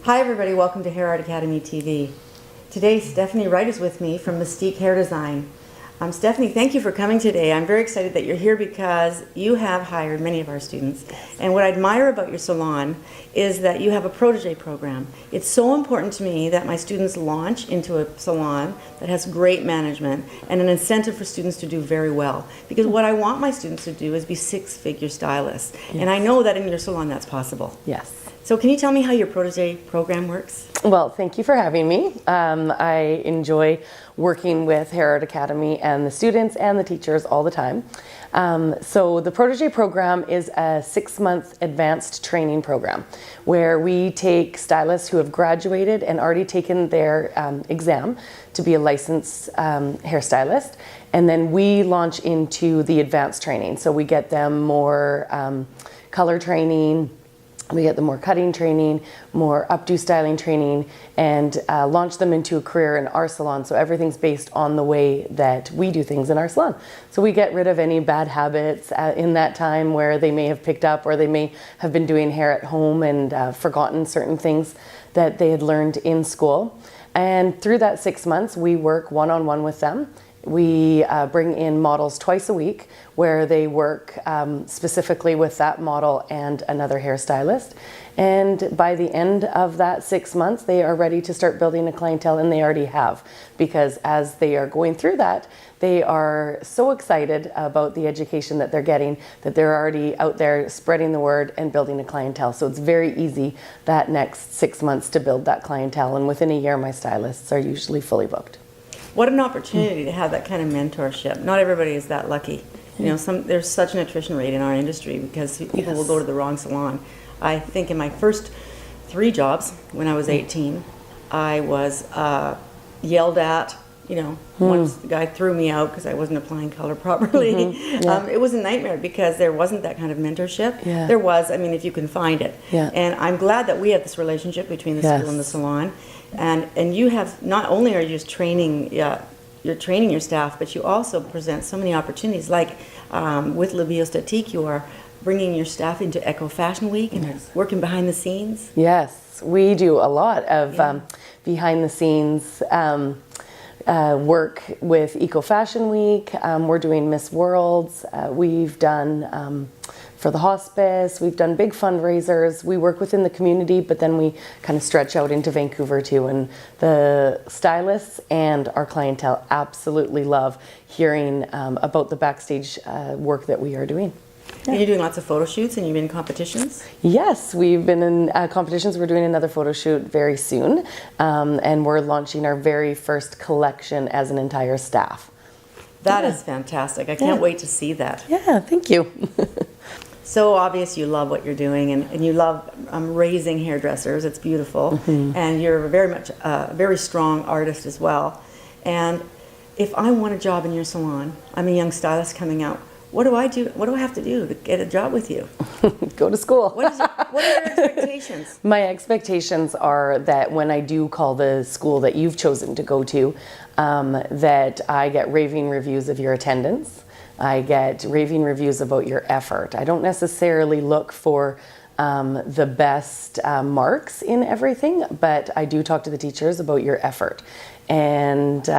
Hi everybody, welcome to Hair Art Academy TV. Today Stephanie Wright is with me from Mystique Hair Design. Stephanie, thank you for coming today. I'm very excited that you're here because you have hired many of our students. And what I admire about your salon is that you have a protege program. It's so important to me that my students launch into a salon that has great management and an incentive for students to do very well. Because what I want my students to do is be six-figure stylists. Yes. And I know that in your salon that's possible. Yes. So can you tell me how your protege program works? Well, thank you for having me. I enjoy working with Hair Art Academy and the students and the teachers all the time. So the protege program is a 6-month advanced training program where we take stylists who have graduated and already taken their exam to be a licensed hairstylist, and then we launch into the advanced training. So we get them more color training, we get them more cutting training, more updo styling training, and launch them into a career in our salon. So everything's based on the way that we do things in our salon. So we get rid of any bad habits in that time where they may have picked up or they may have been doing hair at home and forgotten certain things that they had learned in school. And through that 6 months, we work one-on-one with them. We bring in models twice a week where they work specifically with that model and another hairstylist. And by the end of that 6 months, they are ready to start building a clientele, and they already have. Because as they are going through that, they are so excited about the education that they're getting that they're already out there spreading the word and building a clientele. So it's very easy that next 6 months to build that clientele. And within a year, my stylists are usually fully booked. What an opportunity to have that kind of mentorship. Not everybody is that lucky. You know, there's such an attrition rate in our industry because people will go to the wrong salon. I think in my first 3 jobs when I was 18, I was yelled at. You know, once the guy threw me out because I wasn't applying color properly. It was a nightmare because there wasn't that kind of mentorship. There was, I mean, if you can find it. And I'm glad that we have this relationship between the school and the salon. And you have, not only are you just training, you're training your staff, but you also present so many opportunities. Like with Le Biostatique, you are bringing your staff into Eco Fashion Week and working behind the scenes. Yes, we do a lot of behind the scenes work with Eco Fashion Week. We're doing Miss Worlds. We've done for the hospice. We've done big fundraisers. We work within the community, but then we kind of stretch out into Vancouver too. And the stylists and our clientele absolutely love hearing about the backstage work that we are doing. And you're doing lots of photo shoots and you've been in competitions? Yes, we've been in competitions. We're doing another photo shoot very soon. And we're launching our very first collection as an entire staff. That is fantastic. I can't wait to see that. Yeah, thank you. So obvious you love what you're doing, and you love raising hairdressers. It's beautiful. And you're very much a very strong artist as well. And if I want a job in your salon, I'm a young stylist coming out, what do I do? What do I have to do to get a job with you? Go to school. What are your expectations? My expectations are that when I do call the school that you've chosen to go to, that I get raving reviews of your attendance. I get raving reviews about your effort. I don't necessarily look for the best marks in everything, but I do talk to the teachers about your effort. And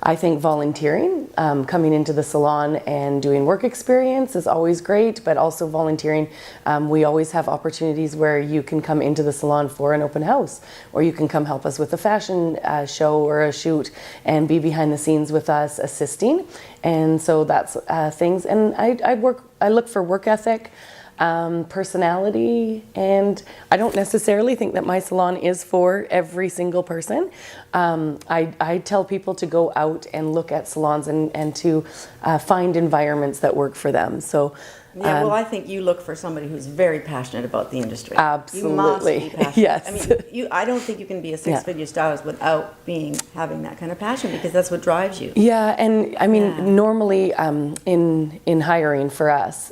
I think volunteering, coming into the salon and doing work experience is always great, but also volunteering. We always have opportunities where you can come into the salon for an open house, or you can come help us with a fashion show or a shoot and be behind the scenes with us assisting. And so that's things. And I look for work ethic, personality, and I don't necessarily think that my salon is for every single person. I tell people to go out and look at salons and to find environments that work for them. So Yeah, well, I think you look for somebody who's very passionate about the industry. Absolutely. You must be passionate. Yes. I mean, I don't think you can be a six-figure stylist without having that kind of passion, because that's what drives you. Yeah, and I mean, normally in hiring for us,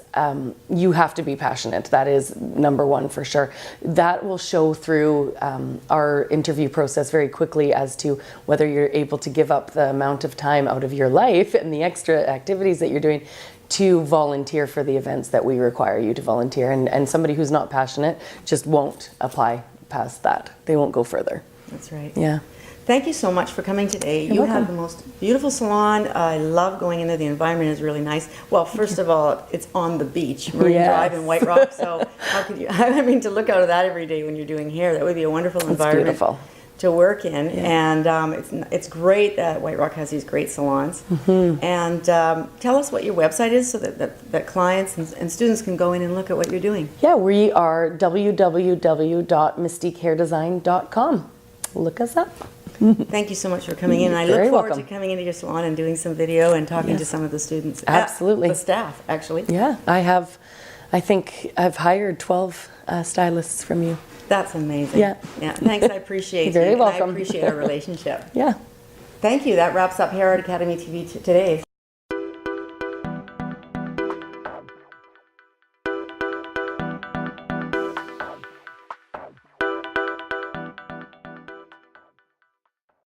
you have to be passionate. That is number one for sure. That will show through our interview process very quickly as to whether you're able to give up the amount of time out of your life and the extra activities that you're doing to volunteer for the events that we require you to volunteer. And somebody who's not passionate just won't apply past that. They won't go further. That's right. Yeah. Thank you so much for coming today. You have the most beautiful salon. I love going into the environment. Is really nice. Well, first of all, it's on the beach, Marine Drive in White Rock. So how could you? I mean, to look out of that every day when you're doing hair, that would be a wonderful environment beautiful. to work in. And it's great that White Rock has these great salons. And tell us what your website is, so that clients and students can go in and look at what you're doing. Yeah, we are www.mystiquehairdesign.com. Look us up. Thank you so much for coming in. And I look Very forward welcome. to coming into your salon and doing some video and talking to some of the students. Absolutely. The staff, actually. Yeah, I think I've hired 12 stylists from you. That's amazing. Yeah. Thanks, I appreciate You're very you. welcome. And I appreciate our relationship. Yeah. Thank you. That wraps up Hair Art Academy TV today.